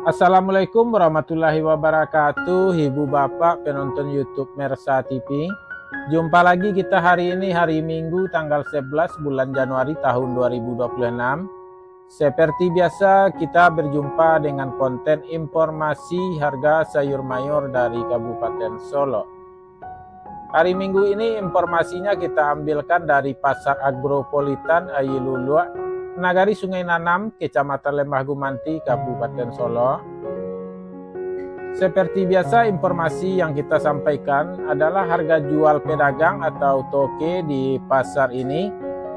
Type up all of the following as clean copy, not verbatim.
Assalamualaikum warahmatullahi wabarakatuh, Ibu Bapak penonton YouTube Mersa TV. Jumpa lagi kita hari ini, hari Minggu tanggal 11 bulan Januari tahun 2026. Seperti biasa kita berjumpa dengan konten informasi harga sayur mayur dari Kabupaten Solo. Hari Minggu ini informasinya kita ambilkan dari Pasar Agropolitan Ayilulua, Nagari Sungai Nanam, Kecamatan Lembah Gumanti, Kabupaten Solo. Seperti biasa, informasi yang kita sampaikan adalah harga jual pedagang atau toke di pasar ini,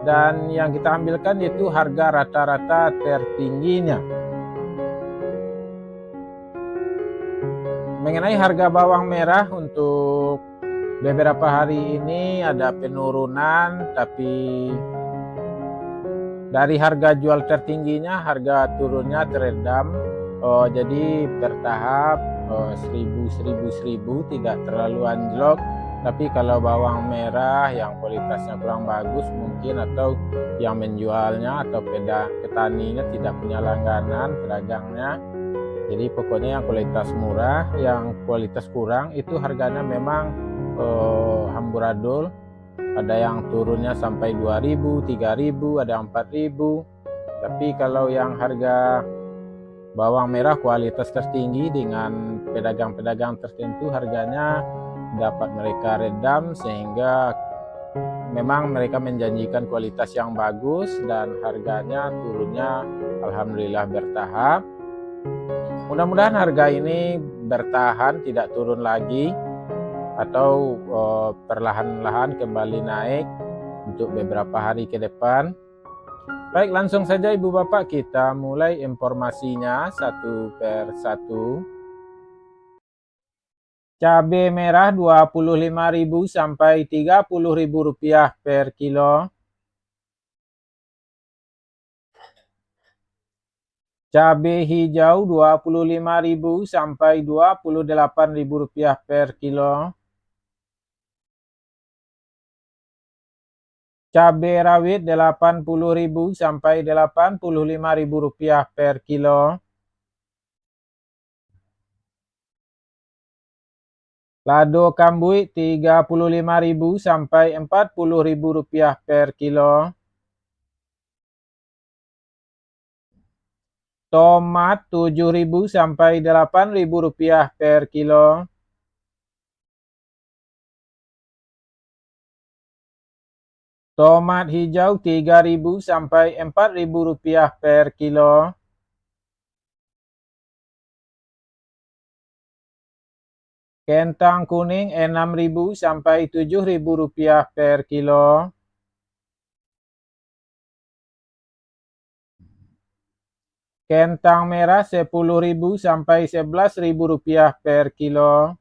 dan yang kita ambilkan itu harga rata-rata tertingginya. Mengenai harga bawang merah untuk beberapa hari ini ada penurunan, tapi dari harga jual tertingginya harga turunnya teredam. Jadi bertahap 1000 tidak terlalu anjlok. Tapi kalau bawang merah yang kualitasnya kurang bagus mungkin, atau yang menjualnya atau petaninya tidak punya langganan pedagangnya, jadi pokoknya yang kualitas murah, yang kualitas kurang itu harganya memang amburadul. Ada yang turunnya sampai 2000, 3000, ada yang 4000. Tapi kalau yang harga bawang merah kualitas tertinggi dengan pedagang-pedagang tertentu, harganya dapat mereka redam, sehingga memang mereka menjanjikan kualitas yang bagus dan harganya turunnya alhamdulillah bertahap. Mudah-mudahan harga ini bertahan, tidak turun lagi, atau perlahan-lahan kembali naik untuk beberapa hari ke depan. Baik, langsung saja Ibu Bapak kita mulai informasinya satu per satu. Cabai merah 25.000 sampai 30.000 rupiah per kilo. Cabai hijau 25.000 sampai 28.000 rupiah per kilo. Cabai rawit 80.000 sampai 85.000 rupiah per kilo. Lado kambui 35.000 sampai 40.000 rupiah per kilo. Tomat 7.000 sampai 8.000 rupiah per kilo. Tomat hijau 3.000 sampai 4.000 rupiah per kilo. Kentang kuning 6.000 sampai 7.000 rupiah per kilo. Kentang merah 10.000 sampai 11.000 rupiah per kilo.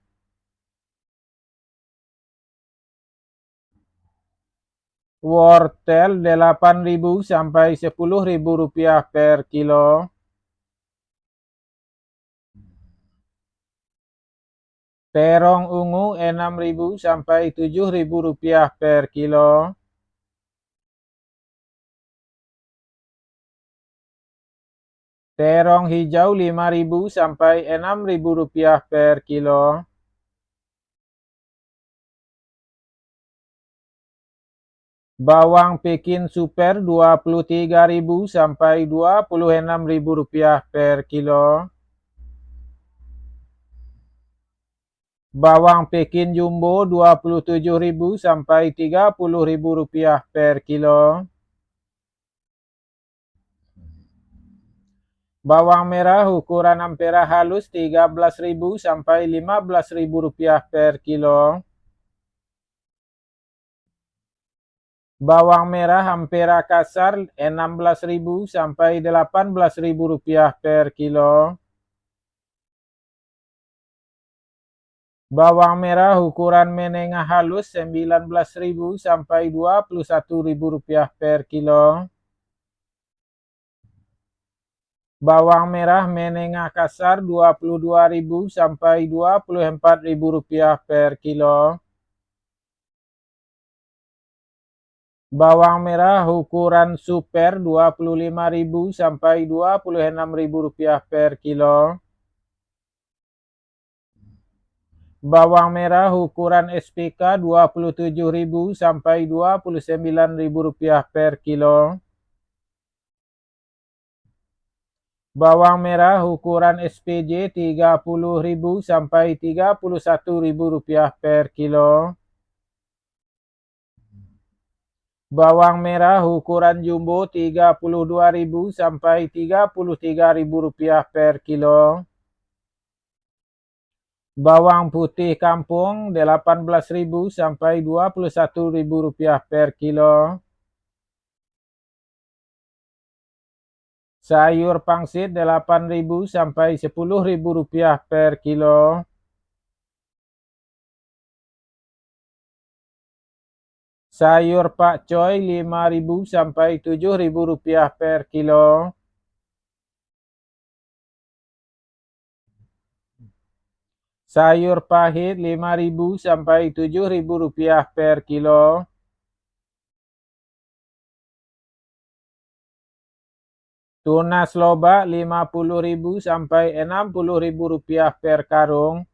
Wortel 8.000 sampai 10.000 rupiah per kilo. Terong ungu 6.000 sampai 7.000 rupiah per kilo. Terong hijau 5.000 sampai 6.000 rupiah per kilo. Bawang Pekin super 23.000 sampai 26.000 rupiah per kilo. Bawang Pekin jumbo 27.000 sampai 30.000 rupiah per kilo. Bawang merah ukuran ampera halus 13.000 sampai 15.000 rupiah per kilo. Bawang merah ampera kasar 16.000 sampai 18.000 rupiah per kilo. Bawang merah ukuran menengah halus 19.000 sampai 21.000 rupiah per kilo. Bawang merah menengah kasar 22.000 sampai 24.000 rupiah per kilo. Bawang merah ukuran super 25.000 sampai 26.000 rupiah per kilo. Bawang merah ukuran SPK Rp27.000 sampai Rp29.000 per kilo. Bawang merah ukuran SPJ Rp30.000 sampai Rp31.000 per kilo. Bawang merah ukuran jumbo Rp32.000 sampai Rp33.000 per kilo. Bawang putih kampung Rp18.000 sampai Rp21.000 per kilo. Sayur pangsit Rp8.000 sampai Rp10.000 per kilo. Sayur pakcoy Rp5.000 sampai Rp7.000 per kilo. Sayur pahit Rp5.000 sampai Rp7.000 per kilo. Tunas lobak Rp50.000 sampai Rp60.000 per karung.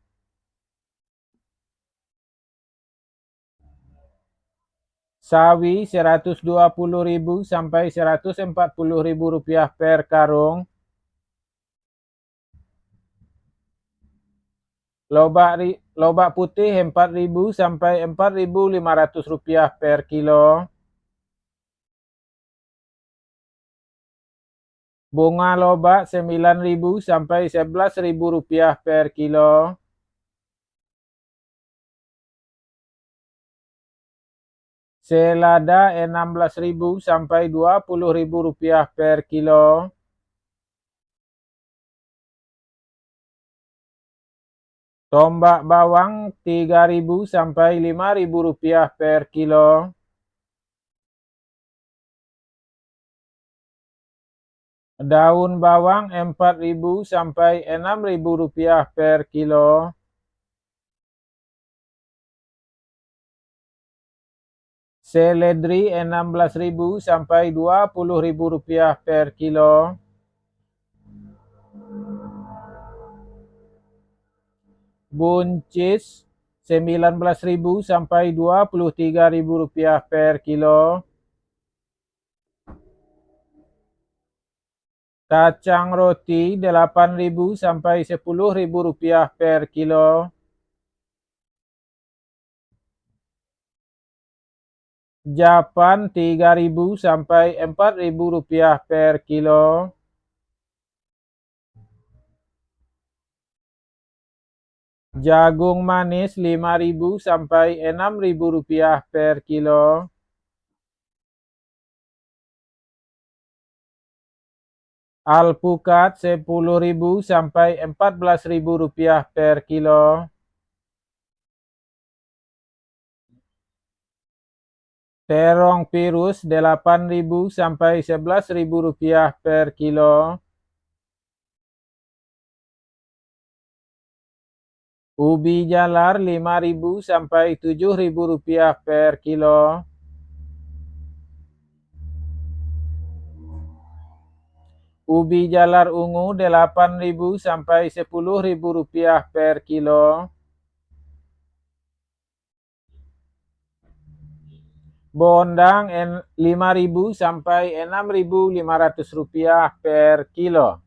Sawi Rp120.000 sampai Rp140.000 per karung. Lobak putih Rp4.000 sampai Rp4.500 per kilo. Bunga lobak Rp9.000 sampai Rp11.000 per kilo. Selada Rp16.000 sampai Rp20.000 per kilo. Tombak bawang Rp3.000 sampai Rp5.000 per kilo. Daun bawang Rp4.000 sampai Rp6.000 per kilo. Seledri Rp16.000 sampai Rp20.000 per kilo. Buncis Rp19.000 sampai Rp23.000 per kilo. Kacang roti Rp8.000 sampai Rp10.000 per kilo. Japan Rp3.000 sampai Rp4.000 per kilo. Jagung manis Rp5.000 sampai Rp6.000 per kilo. Alpukat Rp10.000 sampai Rp14.000 per kilo. Terong pirus Rp8.000 sampai Rp11.000 per kilo. Ubi jalar Rp5.000 sampai Rp7.000 per kilo. Ubi jalar ungu Rp8.000 sampai Rp10.000 per kilo. Bondang Rp5.000 sampai Rp6.500 per kilo.